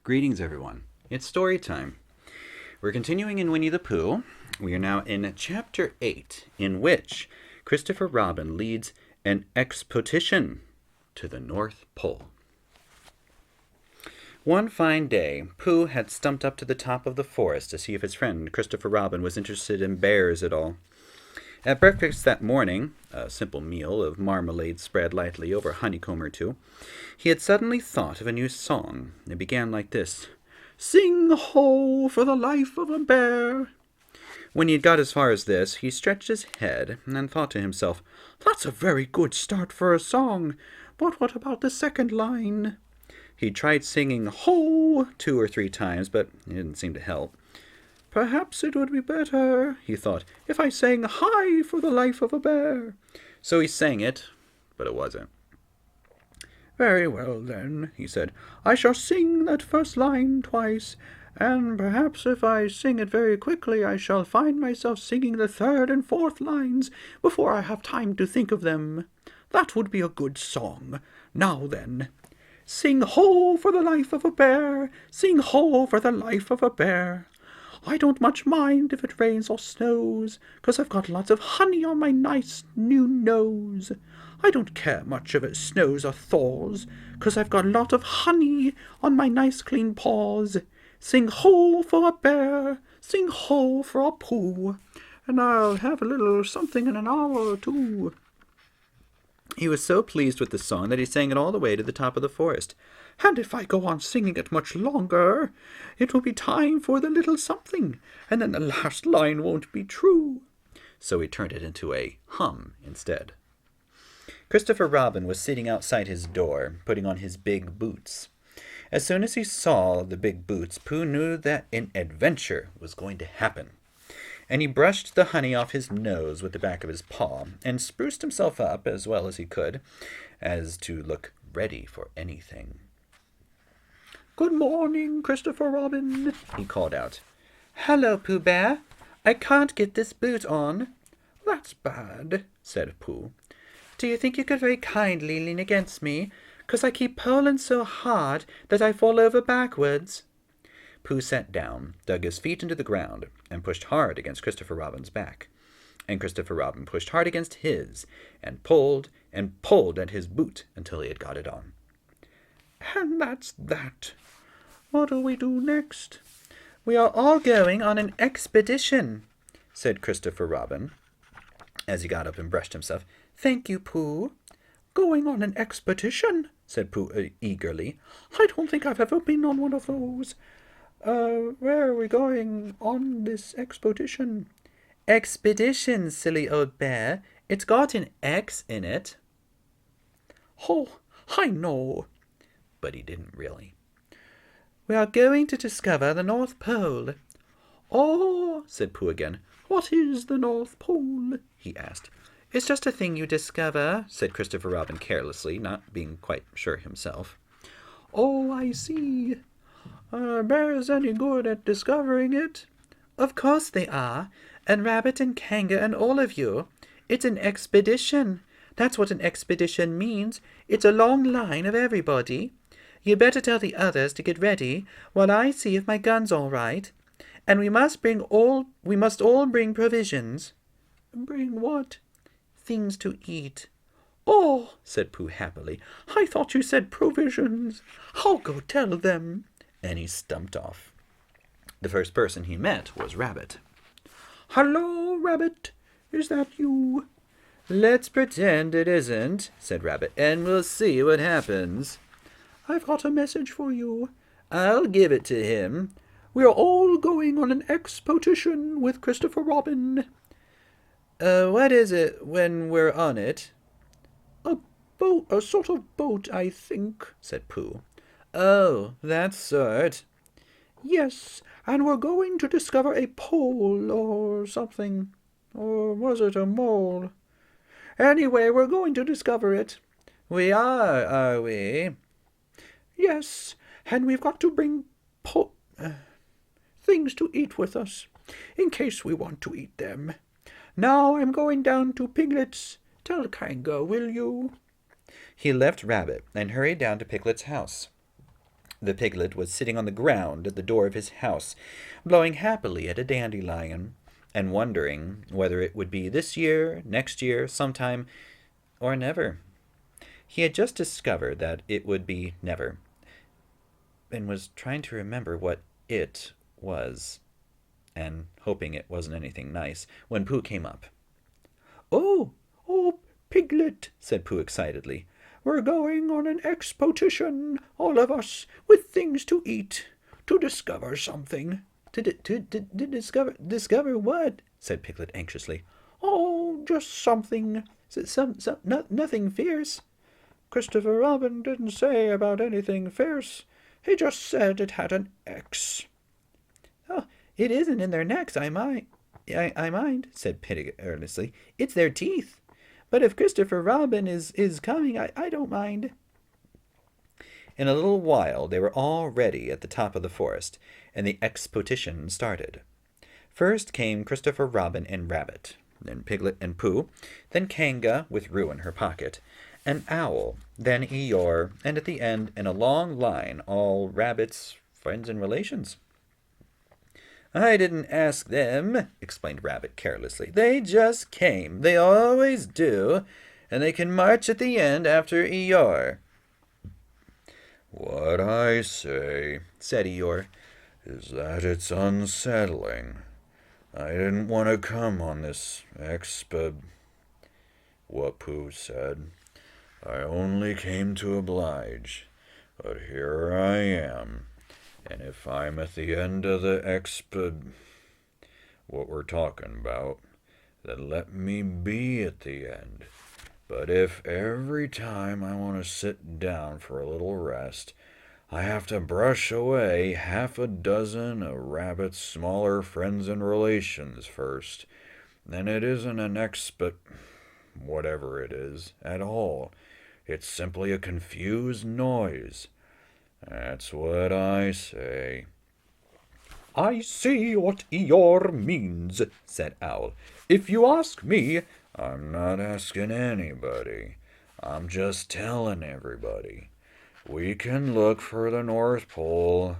Greetings, everyone. It's story time. We're continuing in Winnie the Pooh. We are now in Chapter 8, in which Christopher Robin leads an expedition to the North Pole. One fine day, Pooh had stumped up to the top of the forest to see if his friend Christopher Robin was interested in bears at all. At breakfast that morning, a simple meal of marmalade spread lightly over a honeycomb or two, he had suddenly thought of a new song. It began like this: "Sing ho for the life of a bear." When he had got as far as this, he stretched his head and thought to himself, "That's a very good start for a song, but what about the second line?" He tried singing ho 2 or 3 times, but it didn't seem to help. "Perhaps it would be better," he thought, "if I sang hi for the life of a bear." So he sang it, but it wasn't. "Very well, then," he said, "I shall sing that first line twice, and perhaps if I sing it very quickly I shall find myself singing the third and fourth lines before I have time to think of them. That would be a good song. Now then, sing ho for the life of a bear, sing ho for the life of a bear. I don't much mind if it rains or snows, 'cause I've got lots of honey on my nice new nose. I don't care much if it snows or thaws, 'cause I've got a lot of honey on my nice clean paws. Sing ho for a bear, sing ho for a Pooh, and I'll have a little something in an hour or two." He was so pleased with the song that he sang it all the way to the top of the forest. "And if I go on singing it much longer, it will be time for the little something, and then the last line won't be true." So he turned it into a hum instead. Christopher Robin was sitting outside his door, putting on his big boots. As soon as he saw the big boots, Pooh knew that an adventure was going to happen. And he brushed the honey off his nose with the back of his paw, and spruced himself up as well as he could, as to look ready for anything. "Good morning, Christopher Robin," he called out. "Hello, Pooh Bear. I can't get this boot on." "That's bad," said Pooh. "Do you think you could very kindly lean against me, 'cause I keep pulling so hard that I fall over backwards?" Pooh sat down, dug his feet into the ground, and pushed hard against Christopher Robin's back. And Christopher Robin pushed hard against his, and pulled at his boot until he had got it on. "And that's that. What do we do next?" "We are all going on an expedition," said Christopher Robin, as he got up and brushed himself. "Thank you, Pooh." "Going on an expedition?" said Pooh eagerly. "I don't think I've ever been on one of those. Where are we going on this expedition?" "Expedition, silly old bear. It's got an X in it." "Oh, I know." But he didn't really. "We are going to discover the North Pole." "Oh," said Pooh again. "What is the North Pole?" he asked. "It's just a thing you discover," said Christopher Robin carelessly, not being quite sure himself. "Oh, I see. Are bears any good at discovering it?" "Of course they are, and Rabbit and Kanga and all of you. It's an expedition. That's what an expedition means. It's a long line of everybody. You'd better tell the others to get ready while I see if my gun's all right. And we must all bring provisions." "Bring what?" "Things to eat." "Oh," said Pooh happily, "I thought you said provisions. I'll go tell them." And he stumped off. The first person he met was Rabbit. "Hello, Rabbit. Is that you?" "Let's pretend it isn't," said Rabbit, "and we'll see what happens." "I've got a message for you." "I'll give it to him." "We're all going on an expedition with Christopher Robin." What is it when we're on it?" "A boat, a sort of boat, I think," said Pooh. "Oh, that sort." "Yes, and we're going to discover a pole or something. Or was it a mole? Anyway, we're going to discover it." "We are we?" "Yes, and we've got to bring things to eat with us, in case we want to eat them. Now I'm going down to Piglet's. Tell Kanga, will you?" He left Rabbit and hurried down to Piglet's house. The piglet was sitting on the ground at the door of his house, blowing happily at a dandelion, and wondering whether it would be this year, next year, sometime, or never. He had just discovered that it would be never, and was trying to remember what it was, and hoping it wasn't anything nice, when Pooh came up. "Oh, oh, Piglet," said Pooh excitedly. "We're going on an expedition, all of us, with things to eat, to discover something." To discover what?" said Piglet anxiously. "Oh, just something. Nothing fierce." Christopher Robin didn't say about anything fierce. He just said it had an X." "Oh, it isn't in their necks, I mind," said Piglet earnestly. "It's their teeth. But if Christopher Robin is coming, I don't mind." In a little while they were all ready at the top of the forest, and the expedition started. First came Christopher Robin and Rabbit, then Piglet and Pooh, then Kanga with Roo in her pocket, an owl, then Eeyore, and at the end, in a long line, all Rabbit's friends and relations. "I didn't ask them," explained Rabbit carelessly. "They just came. They always do, and they can march at the end after Eeyore." "What I say," said Eeyore, "is that it's unsettling. I didn't want to come on this what Pooh said. I only came to oblige, but here I am, and if I'm at the end of the what we're talking about, then let me be at the end. But if every time I want to sit down for a little rest, I have to brush away half a dozen of Rabbit's smaller friends and relations first, then it isn't an whatever it is, at all. It's simply a confused noise. That's what I say." "I see what Eeyore means," said Owl. "If you ask me—" "I'm not asking anybody. I'm just telling everybody. We can look for the North Pole,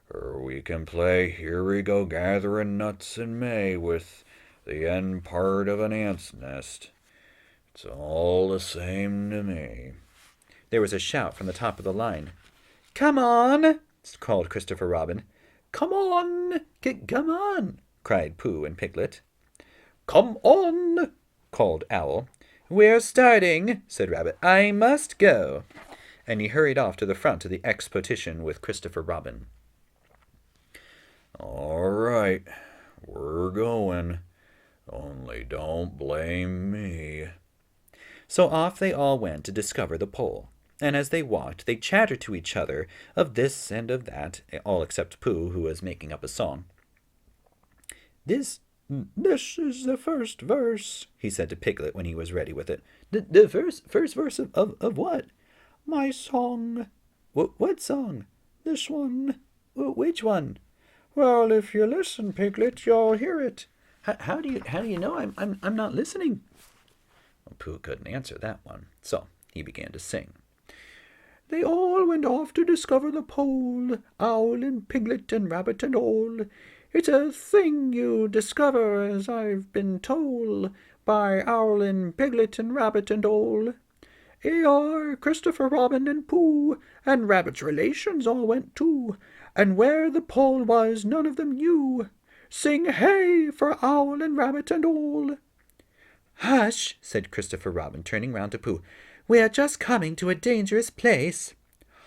or we can play Here We Go Gathering Nuts in May with the end part of an ant's nest. It's all the same to me." There was a shout from the top of the line. "Come on!" called Christopher Robin. "Come on!" Come on!" cried Pooh and Piglet. "Come on!" called Owl. "We're starting," said Rabbit. "I must go." And he hurried off to the front of the expedition with Christopher Robin. "All right, we're going. Only don't blame me." So off they all went to discover the pole, and as they walked they chattered to each other of this and of that, all except Pooh, who was making up a song. This is the first verse," he said to Piglet when he was ready with it. The first verse of what?" "My song." What song?" "This one." Which one?" "Well, if you listen, Piglet, you'll hear it." How do you know I'm not listening?" Well, Pooh couldn't answer that one, so he began to sing. "They all went off to discover the pole, Owl and Piglet and Rabbit and all. It's a thing you discover, as I've been told, by Owl and Piglet and Rabbit and all. Eeyore, Christopher Robin and Pooh, and Rabbit's relations all went too, and where the pole was none of them knew. Sing hey for Owl and Rabbit and all." "Hush," said Christopher Robin, turning round to Pooh. "We are just coming to a dangerous place."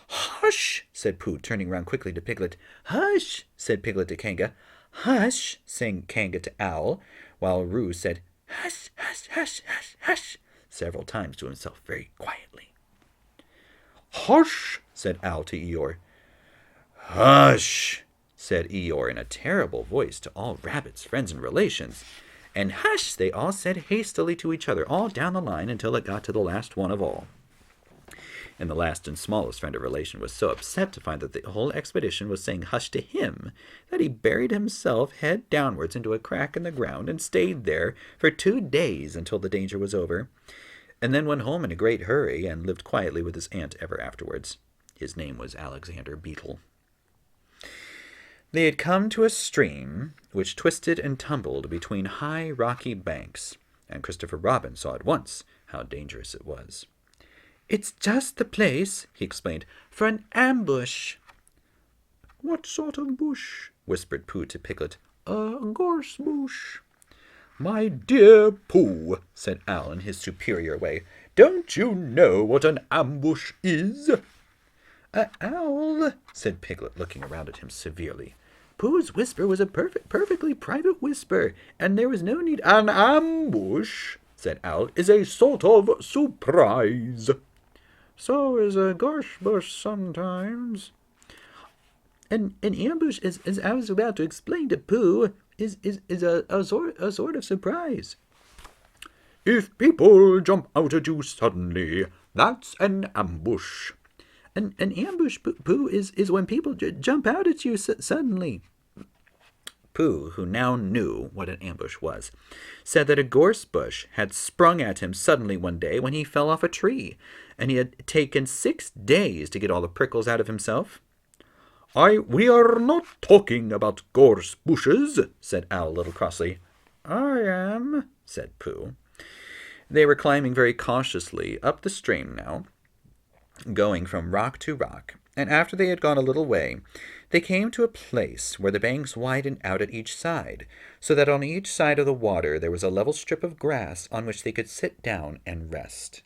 "Hush," said Pooh, turning round quickly to Piglet. "Hush," said Piglet to Kanga. "Hush," sang Kanga to Owl, while Roo said, "Hush, hush, hush, hush, hush," several times to himself very quietly. "Hush," said Owl to Eeyore. "Hush," said Eeyore in a terrible voice to all Rabbit's friends and relations. And hush, they all said hastily to each other, all down the line until it got to the last one of all. And the last and smallest friend or relation was so upset to find that the whole expedition was saying hush to him that he buried himself head downwards into a crack in the ground and stayed there for 2 days until the danger was over, and then went home in a great hurry and lived quietly with his aunt ever afterwards. His name was Alexander Beetle. They had come to a stream which twisted and tumbled between high rocky banks, and Christopher Robin saw at once how dangerous it was. "It's just the place," he explained, "for an ambush." "What sort of bush?" whispered Pooh to Piglet. "A gorse bush." "My dear Pooh," said Owl in his superior way, "don't you know what an ambush is?" Owl," said Piglet, looking around at him severely. "Pooh's whisper was a perfectly private whisper, and there was no need—" "An ambush," said Owl, "is a sort of surprise." "So is a gorse bush sometimes." An ambush, as I was about to explain to Pooh, is a sort of surprise. "If people jump out at you suddenly, that's an ambush." An ambush, Pooh, is when people jump out at you suddenly. Pooh, who now knew what an ambush was, said that a gorse bush had sprung at him suddenly one day when he fell off a tree, and he had taken 6 days to get all the prickles out of himself. We are not talking about gorse bushes," said Owl a little crossly. "I am," said Pooh. They were climbing very cautiously up the stream now, going from rock to rock, and after they had gone a little way, they came to a place where the banks widened out at each side, so that on each side of the water there was a level strip of grass on which they could sit down and rest.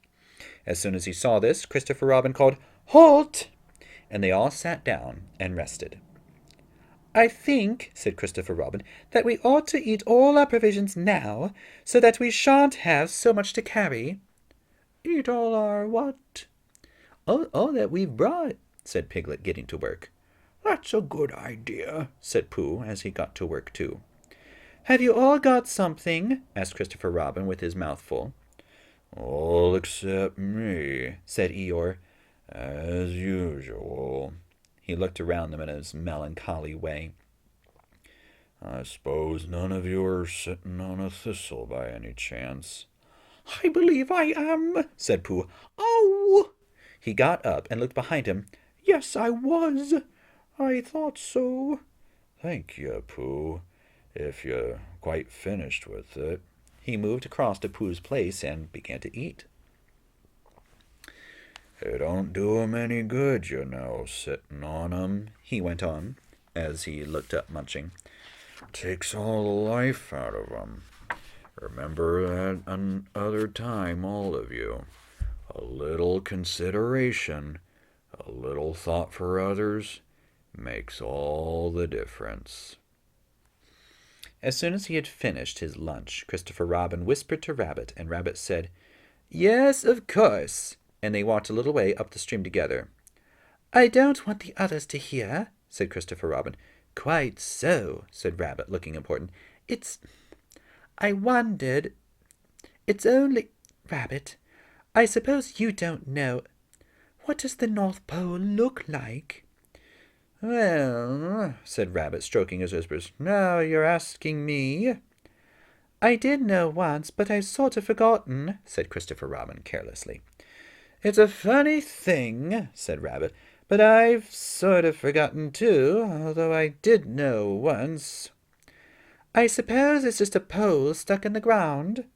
As soon as he saw this, Christopher Robin called, "Halt!" and they all sat down and rested. "I think," said Christopher Robin, "that we ought to eat all our provisions now, so that we shan't have so much to carry." "Eat all our what?" All that we've brought," said Piglet, getting to work. "That's a good idea," said Pooh as he got to work too. "Have you all got something?" asked Christopher Robin with his mouth full. "All except me," said Eeyore, "as usual." He looked around them in his melancholy way. "I suppose none of you are sitting on a thistle by any chance?" "I believe I am," said Pooh. "Oh!" He got up and looked behind him. "Yes, I was. I thought so." "Thank you, Pooh, if you quite finished with it." He moved across to Pooh's place and began to eat. "It don't do 'em any good, you know, sitting on 'em," he went on, as he looked up munching. "Takes all the life out of 'em. Remember that another time, all of you. A little consideration, a little thought for others, makes all the difference." As soon as he had finished his lunch, Christopher Robin whispered to Rabbit, and Rabbit said, "Yes, of course," and they walked a little way up the stream together. "I don't want the others to hear," said Christopher Robin. "Quite so," said Rabbit, looking important. I wondered. It's only, Rabbit, I suppose you don't know. What does the North Pole look like?" "Well," said Rabbit, stroking his whiskers, "now you're asking me." "I did know once, but I've sort of forgotten," said Christopher Robin carelessly. "It's a funny thing," said Rabbit, "but I've sort of forgotten too, although I did know once." "I suppose it's just a pole stuck in the ground?"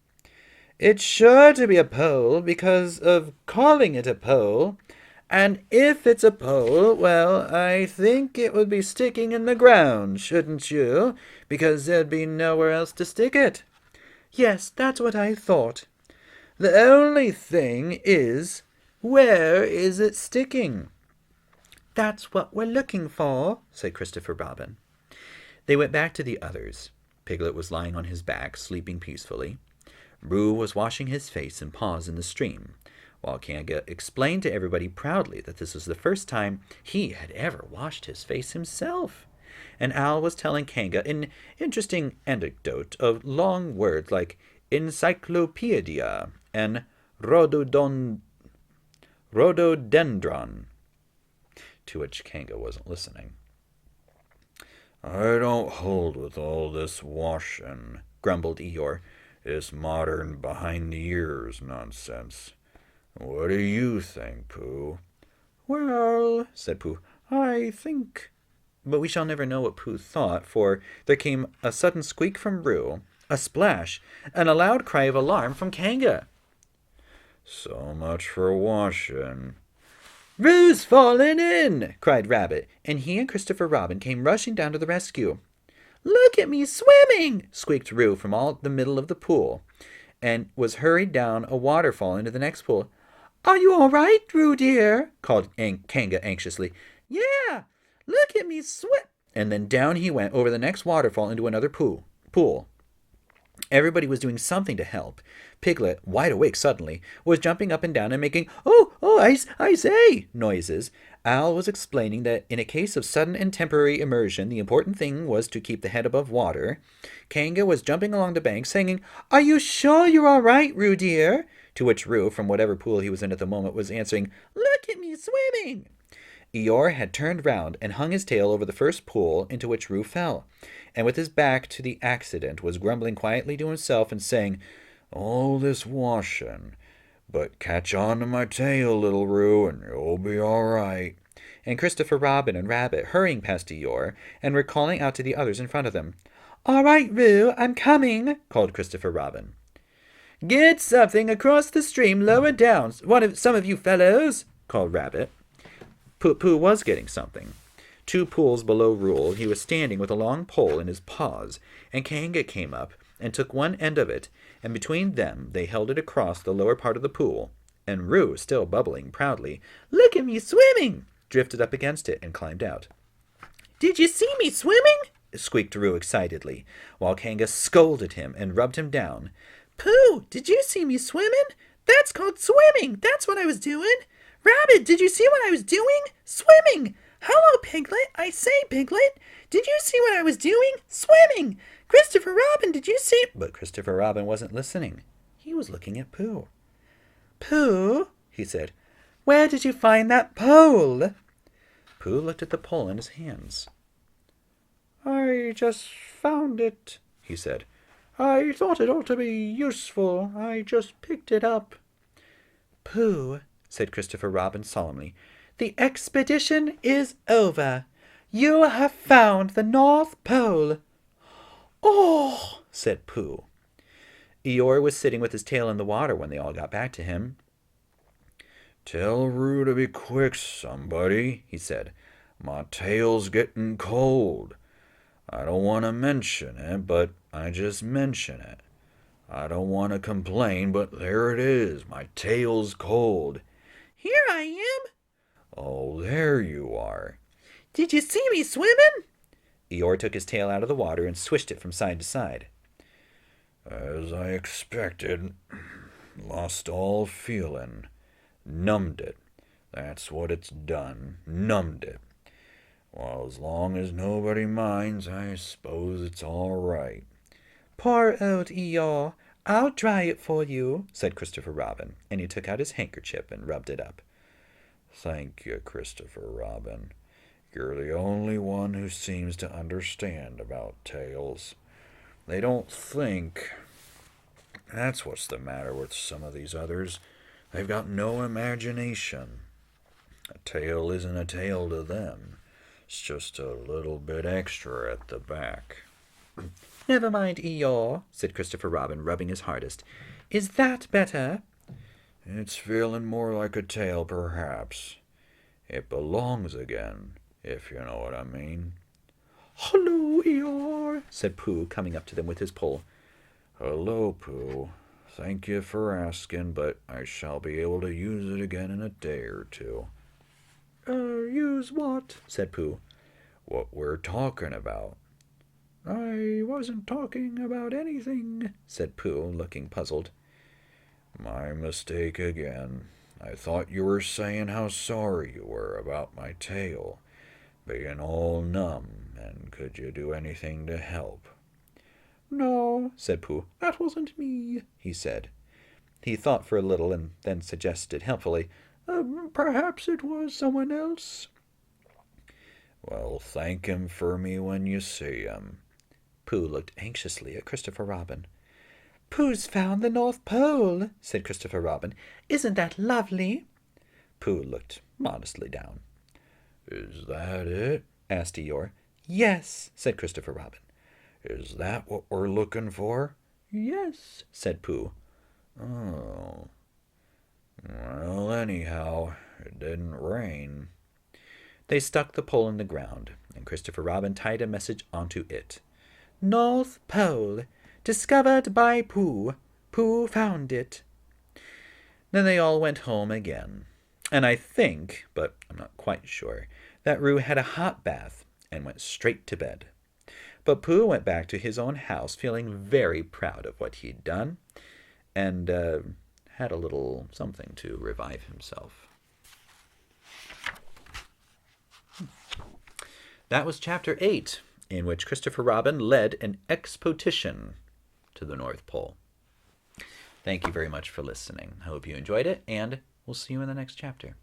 "It's sure to be a pole because of calling it a pole. And if it's a pole, well, I think it would be sticking in the ground, shouldn't you? Because there'd be nowhere else to stick it." "Yes, that's what I thought." "The only thing is, where is it sticking?" "That's what we're looking for," said Christopher Robin. They went back to the others. Piglet was lying on his back, sleeping peacefully. Roo was washing his face and paws in the stream, while Kanga explained to everybody proudly that this was the first time he had ever washed his face himself. And Owl was telling Kanga an interesting anecdote of long words like encyclopedia and rhododendron, to which Kanga wasn't listening. "I don't hold with all this washing," grumbled Eeyore. "This modern behind-the-ears nonsense. What do you think, Pooh? Well, said Pooh. I think... But we shall never know what Pooh thought, for there came a sudden squeak from Roo, a splash, and a loud cry of alarm from Kanga. So much for washing. "Roo's fallen in!" cried Rabbit, and he and Christopher Robin came rushing down to the rescue. "Look at me swimming!" squeaked Roo from all the middle of the pool, and was hurried down a waterfall into the next pool. "Are you all right, Roo dear?" called Kanga anxiously. "Yeah, look at me swim!" And then down he went over the next waterfall into another pool. Everybody was doing something to help. Piglet, wide awake suddenly, was jumping up and down and making I say noises. Owl was explaining that in a case of sudden and temporary immersion, the important thing was to keep the head above water. Kanga was jumping along the bank, singing, "Are you sure you're all right, Roo dear?" To which Roo, from whatever pool he was in at the moment, was answering, "Look at me swimming!" Eeyore had turned round and hung his tail over the first pool into which Roo fell, and with his back to the accident was grumbling quietly to himself and saying, "All this washing. But catch on to my tail, little Roo, and you'll be all right." And Christopher Robin and Rabbit, hurrying past Eeyore, and were calling out to the others in front of them. "All right, Roo, I'm coming," called Christopher Robin. "Get something across the stream lower down, some of you fellows," called Rabbit. Pooh was getting something. 2 pools below Rule, he was standing with a long pole in his paws, and Kanga came up and took one end of it, and between them they held it across the lower part of the pool, and Roo, still bubbling proudly, "Look at me swimming!" drifted up against it and climbed out. "Did you see me swimming?" squeaked Roo excitedly, while Kanga scolded him and rubbed him down. "Pooh, did you see me swimming? That's called swimming. That's what I was doing. Rabbit, did you see what I was doing? Swimming! Hello, Piglet. I say, Piglet, did you see what I was doing? Swimming! Christopher Robin, did you see... But Christopher Robin wasn't listening. He was looking at Pooh. "Pooh," he said, "where did you find that pole?" Pooh looked at the pole in his hands. I just found it, he said. I thought it ought to be useful. I just picked it up. "Pooh," said Christopher Robin solemnly, "the expedition is over. You have found the North Pole." "Oh!" said Pooh. Eeyore was sitting with his tail in the water when they all got back to him. "Tell Roo to be quick, somebody," he said. "My tail's getting cold. I don't want to mention it, but I just mention it. I don't want to complain, but there it is. My tail's cold." "Here I am." "Oh, there you are." "Did you see me swimming?" Eeyore took his tail out of the water and swished it from side to side. "As I expected. Lost all feeling. Numbed it. That's what it's done. Numbed it. Well, as long as nobody minds, I suppose it's all right." "Poor old Eeyore. I'll dry it for you," said Christopher Robin, and he took out his handkerchief and rubbed it up. "Thank you, Christopher Robin. You're the only one who seems to understand about tails. They don't think. That's what's the matter with some of these others. They've got no imagination. A tail isn't a tail to them. It's just a little bit extra at the back." "Never mind, Eeyore," said Christopher Robin, rubbing his hardest. "Is that better?" "It's feeling more like a tail, perhaps. It belongs again, if you know what I mean." "Hello, Eeyore," said Pooh, coming up to them with his pole. "Hello, Pooh. Thank you for asking, but I shall be able to use it again in a day or two." Use what?" said Pooh. "What we're talking about." "I wasn't talking about anything," said Pooh, looking puzzled. "My mistake again. I thought you were saying how sorry you were about my tail being all numb, and could you do anything to help?" "No," said Pooh. "that wasn't me," he said. He thought for a little and then suggested helpfully, "Perhaps it was someone else." "Well, thank him for me when you see him." Pooh looked anxiously at Christopher Robin. "Pooh's found the North Pole," said Christopher Robin. "Isn't that lovely?" Pooh looked modestly down. "Is that it?" asked Eeyore. "Yes," said Christopher Robin. "Is that what we're looking for?" "Yes," said Pooh. "Oh. Well, anyhow, it didn't rain." They stuck the pole in the ground, and Christopher Robin tied a message onto it. "North Pole, discovered by Pooh. Pooh found it." Then they all went home again, and I think, but I'm not quite sure, that Roo had a hot bath and went straight to bed. But Pooh went back to his own house feeling very proud of what he'd done, and had a little something to revive himself. That was Chapter 8, in which Christopher Robin led an expedition to the North Pole. Thank you very much for listening. I hope you enjoyed it, and we'll see you in the next chapter.